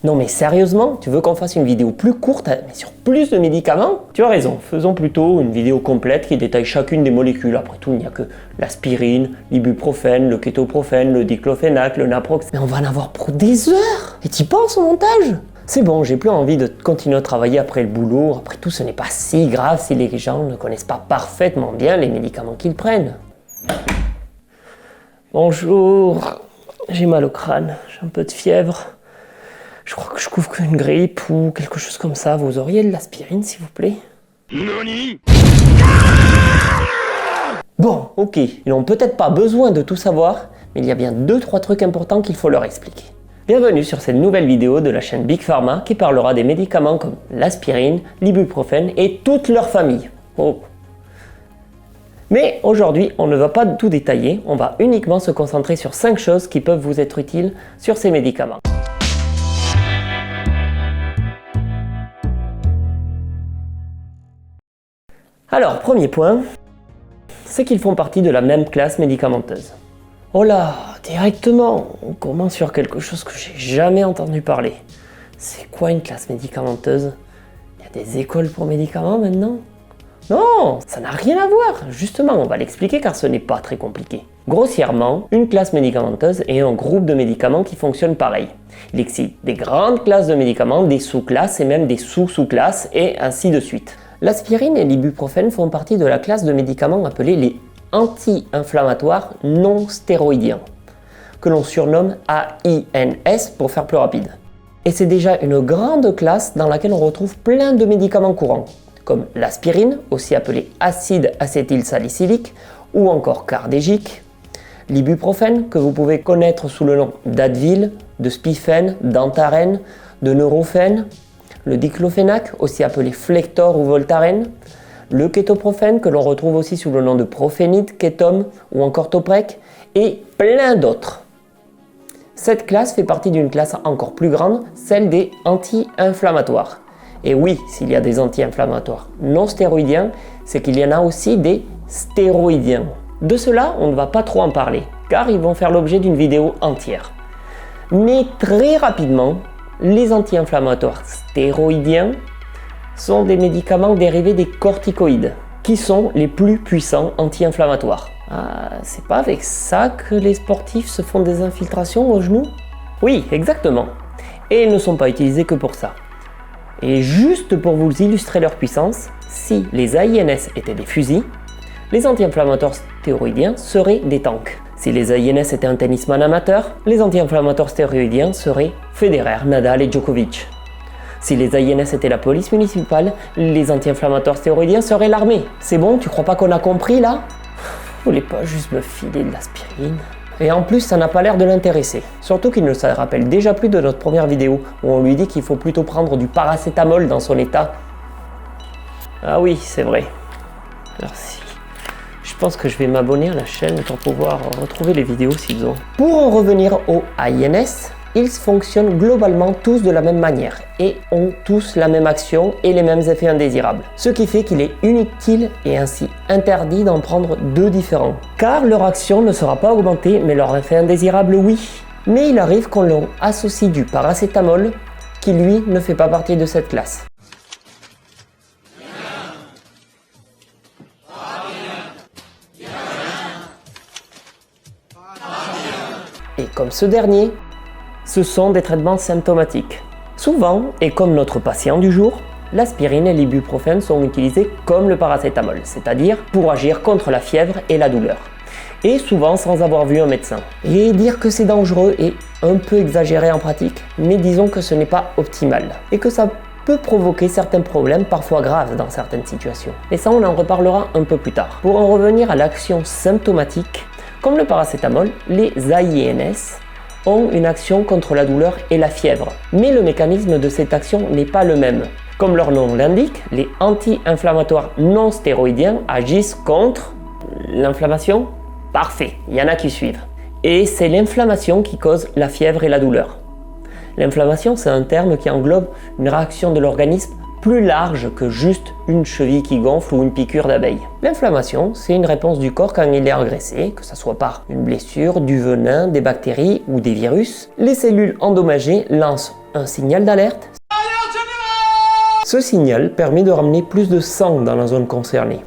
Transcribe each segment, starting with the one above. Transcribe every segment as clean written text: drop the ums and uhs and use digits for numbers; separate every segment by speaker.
Speaker 1: Non mais sérieusement, tu veux qu'on fasse une vidéo plus courte, mais sur plus de médicaments? Tu as raison, faisons plutôt une vidéo complète qui détaille chacune des molécules. Après tout, il n'y a que l'aspirine, l'ibuprofène, le kétoprofène, le diclofénac, le naproxène. Mais on va en avoir pour des heures! Et t'y penses au montage? C'est bon, j'ai plus envie de continuer à travailler après le boulot. Après tout, ce n'est pas si grave si les gens ne connaissent pas parfaitement bien les médicaments qu'ils prennent. Bonjour, j'ai mal au crâne, j'ai un peu de fièvre. Je crois que je couvre qu'une grippe ou quelque chose comme ça. Vous auriez de l'aspirine, s'il vous plaît?
Speaker 2: Nani?
Speaker 1: Bon, ok, ils n'ont peut-être pas besoin de tout savoir, mais il y a bien 2-3 trucs importants qu'il faut leur expliquer. Bienvenue sur cette nouvelle vidéo de la chaîne Big Pharma qui parlera des médicaments comme l'aspirine, l'ibuprofène et toute leur famille. Oh. Mais aujourd'hui, on ne va pas tout détailler, on va uniquement se concentrer sur 5 choses qui peuvent vous être utiles sur ces médicaments. Alors, premier point, c'est qu'ils font partie de la même classe médicamenteuse. Oh là, directement, on commence sur quelque chose que j'ai jamais entendu parler. C'est quoi une classe médicamenteuse? Il y a des écoles pour médicaments maintenant? Non, ça n'a rien à voir. Justement, on va l'expliquer car ce n'est pas très compliqué. Grossièrement, une classe médicamenteuse est un groupe de médicaments qui fonctionnent pareil. Il existe des grandes classes de médicaments, des sous-classes et même des sous-sous-classes et ainsi de suite. L'aspirine et l'ibuprofène font partie de la classe de médicaments appelés les anti-inflammatoires non stéroïdiens, que l'on surnomme AINS pour faire plus rapide. Et c'est déjà une grande classe dans laquelle on retrouve plein de médicaments courants, comme l'aspirine, aussi appelée acide acétylsalicylique, ou encore cardégique, l'ibuprofène, que vous pouvez connaître sous le nom d'Advil, de Spifen, d'Antarène, de Neurofen, le diclofénac, aussi appelé Flector ou Voltaren, le kétoprofène, que l'on retrouve aussi sous le nom de Profénide, Ketom ou encore Toprek, et plein d'autres. Cette classe fait partie d'une classe encore plus grande, celle des anti-inflammatoires. Et oui, s'il y a des anti-inflammatoires non stéroïdiens, c'est qu'il y en a aussi des stéroïdiens. De cela, on ne va pas trop en parler, car ils vont faire l'objet d'une vidéo entière. Mais très rapidement, les anti-inflammatoires stéroïdiens sont des médicaments dérivés des corticoïdes, qui sont les plus puissants anti-inflammatoires. Ah, c'est pas avec ça que les sportifs se font des infiltrations au genou? Oui, exactement. Et ils ne sont pas utilisés que pour ça. Et juste pour vous illustrer leur puissance, si les AINS étaient des fusils, les anti-inflammatoires stéroïdiens seraient des tanks. Si les AINS étaient un tennisman amateur, les anti-inflammatoires stéroïdiens seraient Federer, Nadal et Djokovic. Si les AINS étaient la police municipale, les anti-inflammatoires stéroïdiens seraient l'armée. C'est bon, tu crois pas qu'on a compris là? Vous voulez pas juste me filer de l'aspirine? Et en plus, ça n'a pas l'air de l'intéresser. Surtout qu'il ne se rappelle déjà plus de notre première vidéo, où on lui dit qu'il faut plutôt prendre du paracétamol dans son état. Ah oui, c'est vrai. Merci. Je pense que je vais m'abonner à la chaîne pour pouvoir retrouver les vidéos s'ils ont. Pour en revenir aux AINS, ils fonctionnent globalement tous de la même manière et ont tous la même action et les mêmes effets indésirables. Ce qui fait qu'il est inutile et ainsi interdit d'en prendre deux différents. Car leur action ne sera pas augmentée mais leur effet indésirable oui. Mais il arrive qu'on leur associe du paracétamol qui lui ne fait pas partie de cette classe. Et comme ce dernier, ce sont des traitements symptomatiques. Souvent, et comme notre patient du jour, l'aspirine et l'ibuprofène sont utilisés comme le paracétamol, c'est-à-dire pour agir contre la fièvre et la douleur. Et souvent sans avoir vu un médecin. Et dire que c'est dangereux est un peu exagéré en pratique, mais disons que ce n'est pas optimal. Et que ça peut provoquer certains problèmes, parfois graves dans certaines situations. Et ça, on en reparlera un peu plus tard. Pour en revenir à l'action symptomatique, comme le paracétamol, les AINS ont une action contre la douleur et la fièvre. Mais le mécanisme de cette action n'est pas le même. Comme leur nom l'indique, les anti-inflammatoires non stéroïdiens agissent contre l'inflammation. Parfait, il y en a qui suivent. Et c'est l'inflammation qui cause la fièvre et la douleur. L'inflammation, c'est un terme qui englobe une réaction de l'organisme plus large que juste une cheville qui gonfle ou une piqûre d'abeille. L'inflammation, c'est une réponse du corps quand il est agressé, que ce soit par une blessure, du venin, des bactéries ou des virus. Les cellules endommagées lancent un signal d'alerte. Ce signal permet de ramener plus de sang dans la zone concernée.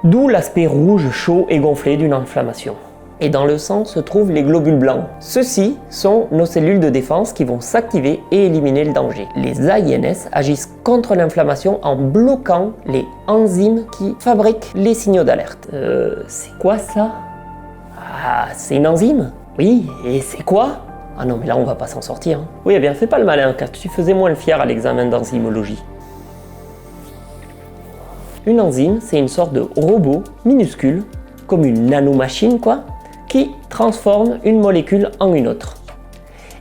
Speaker 1: D'où l'aspect rouge, chaud et gonflé d'une inflammation. Et dans le sang se trouvent les globules blancs. Ceux-ci sont nos cellules de défense qui vont s'activer et éliminer le danger. Les AINS agissent contre l'inflammation en bloquant les enzymes qui fabriquent les signaux d'alerte. C'est quoi ça? Ah, c'est une enzyme? Oui, et c'est quoi? Ah non, mais là on va pas s'en sortir. Hein. Oui, eh bien fais pas le malin, car tu faisais moins le fier à l'examen d'enzymologie. Une enzyme, c'est une sorte de robot minuscule, comme une nanomachine quoi, qui transforme une molécule en une autre.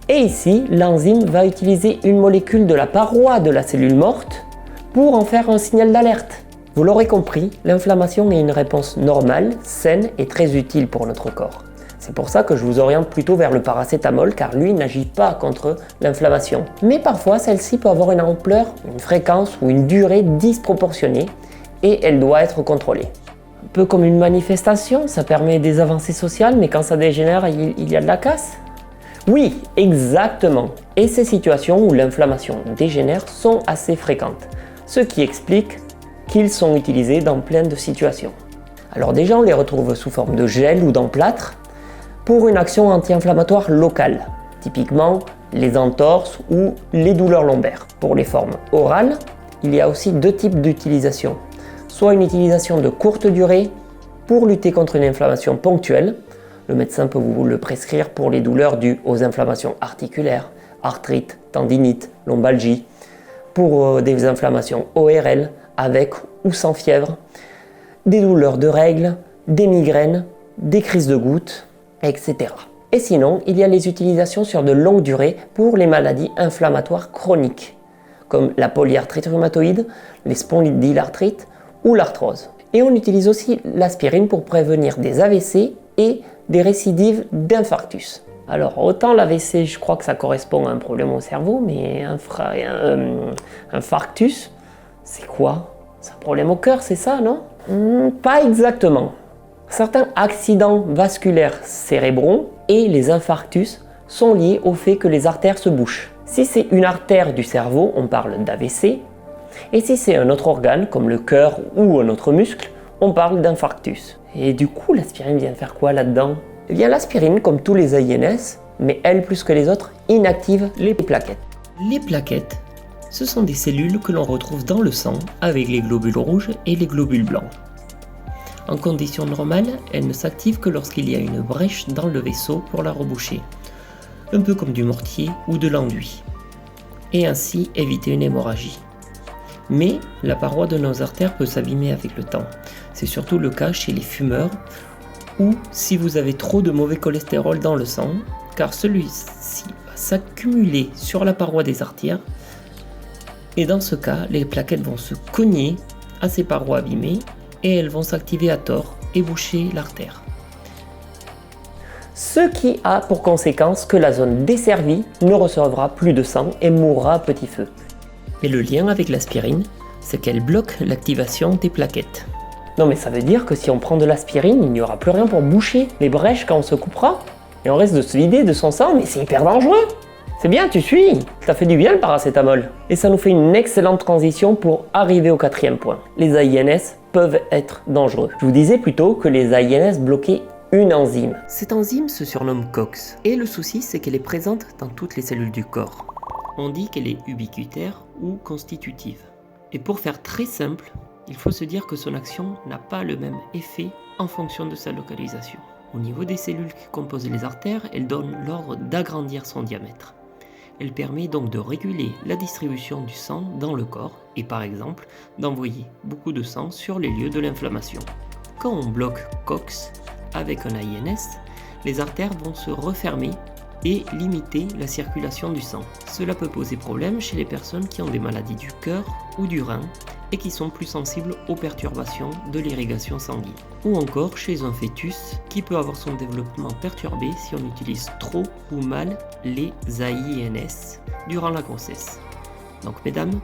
Speaker 1: Et ici, l'enzyme va utiliser une molécule de la paroi de la cellule morte pour en faire un signal d'alerte. Vous l'aurez compris, l'inflammation est une réponse normale, saine et très utile pour notre corps. C'est pour ça que je vous oriente plutôt vers le paracétamol car lui n'agit pas contre l'inflammation. Mais parfois, celle-ci peut avoir une ampleur, une fréquence ou une durée disproportionnée et elle doit être contrôlée. Un peu comme une manifestation, ça permet des avancées sociales, mais quand ça dégénère, il y a de la casse. Oui, exactement. Et ces situations où l'inflammation dégénère sont assez fréquentes, ce qui explique qu'ils sont utilisés dans plein de situations. Alors déjà, on les retrouve sous forme de gel ou d'emplâtre pour une action anti-inflammatoire locale, typiquement les entorses ou les douleurs lombaires. Pour les formes orales, il y a aussi deux types d'utilisation. Soit une utilisation de courte durée pour lutter contre une inflammation ponctuelle. Le médecin peut vous le prescrire pour les douleurs dues aux inflammations articulaires, arthrite, tendinite, lombalgie, pour des inflammations ORL avec ou sans fièvre, des douleurs de règles, des migraines, des crises de gouttes, etc. Et sinon, il y a les utilisations sur de longue durée pour les maladies inflammatoires chroniques, comme la polyarthrite rhumatoïde, les spondylarthrites ou l'arthrose. Et on utilise aussi l'aspirine pour prévenir des AVC et des récidives d'infarctus. Alors autant l'AVC, je crois que ça correspond à un problème au cerveau, mais infarctus, c'est quoi? C'est un problème au cœur, c'est ça, non? Pas exactement. Certains accidents vasculaires cérébraux et les infarctus sont liés au fait que les artères se bouchent. Si c'est une artère du cerveau, on parle d'AVC. Et si c'est un autre organe, comme le cœur ou un autre muscle, on parle d'infarctus. Et du coup, l'aspirine vient faire quoi là-dedans? Eh bien, l'aspirine, comme tous les AINS, mais elle plus que les autres, inactive les plaquettes. Les plaquettes, ce sont des cellules que l'on retrouve dans le sang avec les globules rouges et les globules blancs. En conditions normales, elles ne s'activent que lorsqu'il y a une brèche dans le vaisseau pour la reboucher, un peu comme du mortier ou de l'enduit, et ainsi éviter une hémorragie. Mais la paroi de nos artères peut s'abîmer avec le temps. C'est surtout le cas chez les fumeurs ou si vous avez trop de mauvais cholestérol dans le sang, car celui-ci va s'accumuler sur la paroi des artères et dans ce cas, les plaquettes vont se cogner à ces parois abîmées et elles vont s'activer à tort et boucher l'artère. Ce qui a pour conséquence que la zone desservie ne recevra plus de sang et mourra à petit feu. Mais le lien avec l'aspirine, c'est qu'elle bloque l'activation des plaquettes. Non mais ça veut dire que si on prend de l'aspirine, il n'y aura plus rien pour boucher les brèches quand on se coupera et on reste de se vider de son sang, mais c'est hyper dangereux. C'est bien, tu suis, ça fait du bien le paracétamol. Et ça nous fait une excellente transition pour arriver au quatrième point. Les AINS peuvent être dangereux. Je vous disais plutôt que les AINS bloquaient une enzyme. Cette enzyme se surnomme COX et le souci c'est qu'elle est présente dans toutes les cellules du corps. On dit qu'elle est ubiquitaire ou constitutive. Et pour faire très simple, il faut se dire que son action n'a pas le même effet en fonction de sa localisation. Au niveau des cellules qui composent les artères, elle donne l'ordre d'agrandir son diamètre. Elle permet donc de réguler la distribution du sang dans le corps et par exemple d'envoyer beaucoup de sang sur les lieux de l'inflammation. Quand on bloque COX avec un AINS, les artères vont se refermer et limiter la circulation du sang. Cela peut poser problème chez les personnes qui ont des maladies du cœur ou du rein et qui sont plus sensibles aux perturbations de l'irrigation sanguine. Ou encore chez un fœtus qui peut avoir son développement perturbé si on utilise trop ou mal les AINS durant la grossesse. Donc mesdames,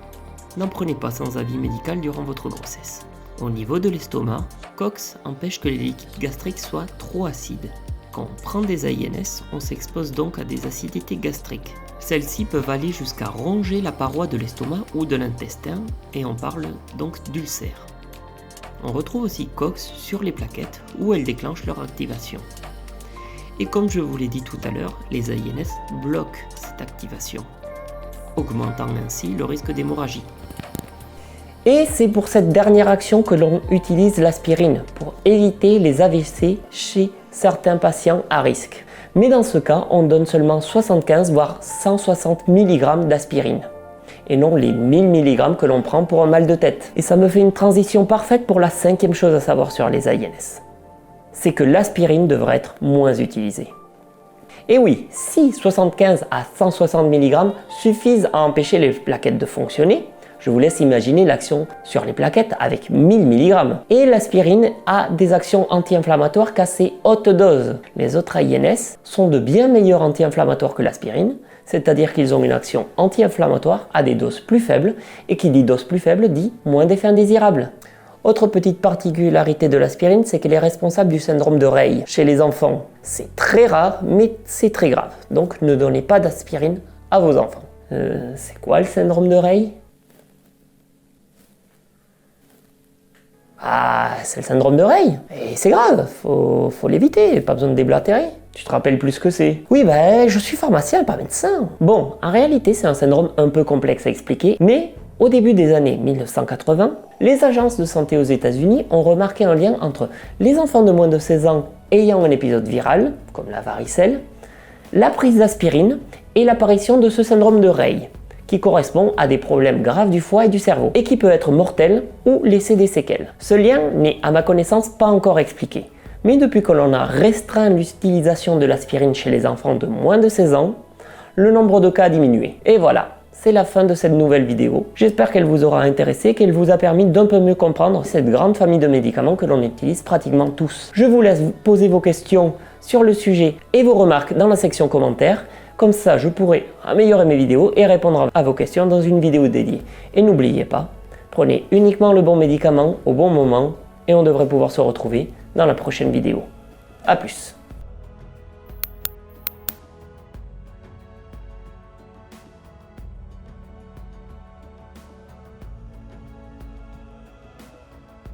Speaker 1: n'en prenez pas sans avis médical durant votre grossesse. Au niveau de l'estomac, COX empêche que les liquides gastriques soient trop acides. Quand on prend des AINS, on s'expose donc à des acidités gastriques. Celles-ci peuvent aller jusqu'à ronger la paroi de l'estomac ou de l'intestin, et on parle donc d'ulcères. On retrouve aussi COX sur les plaquettes où elles déclenchent leur activation. Et comme je vous l'ai dit tout à l'heure, les AINS bloquent cette activation, augmentant ainsi le risque d'hémorragie. Et c'est pour cette dernière action que l'on utilise l'aspirine, pour éviter les AVC chez certains patients à risque. Mais dans ce cas, on donne seulement 75 voire 160 mg d'aspirine, et non les 1000 mg que l'on prend pour un mal de tête. Et ça me fait une transition parfaite pour la 5e chose à savoir sur les AINS. C'est que l'aspirine devrait être moins utilisée. Et oui, si 75 à 160 mg suffisent à empêcher les plaquettes de fonctionner, je vous laisse imaginer l'action sur les plaquettes avec 1000 mg. Et l'aspirine a des actions anti-inflammatoires qu'à assez haute dose. Les autres AINS sont de bien meilleurs anti-inflammatoires que l'aspirine, c'est-à-dire qu'ils ont une action anti-inflammatoire à des doses plus faibles, et qui dit dose plus faible dit moins d'effets indésirables. Autre petite particularité de l'aspirine, c'est qu'elle est responsable du syndrome de Rey chez les enfants. C'est très rare, mais c'est très grave. Donc ne donnez pas d'aspirine à vos enfants. C'est quoi le syndrome de Rey ? Ah, c'est le syndrome de Rey. Et c'est grave, faut l'éviter, pas besoin de déblatérer. Tu te rappelles plus ce que c'est? Oui, ben, je suis pharmacien, pas médecin. Bon, en réalité, c'est un syndrome un peu complexe à expliquer, mais au début des années 1980, les agences de santé aux États-Unis ont remarqué un lien entre les enfants de moins de 16 ans ayant un épisode viral, comme la varicelle, la prise d'aspirine et l'apparition de ce syndrome de Rey, qui correspond à des problèmes graves du foie et du cerveau, et qui peut être mortel ou laisser des séquelles. Ce lien n'est, à ma connaissance, pas encore expliqué. Mais depuis que l'on a restreint l'utilisation de l'aspirine chez les enfants de moins de 16 ans, le nombre de cas a diminué. Et voilà, c'est la fin de cette nouvelle vidéo. J'espère qu'elle vous aura intéressé, qu'elle vous a permis d'un peu mieux comprendre cette grande famille de médicaments que l'on utilise pratiquement tous. Je vous laisse poser vos questions sur le sujet et vos remarques dans la section commentaires. Comme ça, je pourrai améliorer mes vidéos et répondre à vos questions dans une vidéo dédiée. Et n'oubliez pas, prenez uniquement le bon médicament au bon moment et on devrait pouvoir se retrouver dans la prochaine vidéo. A plus!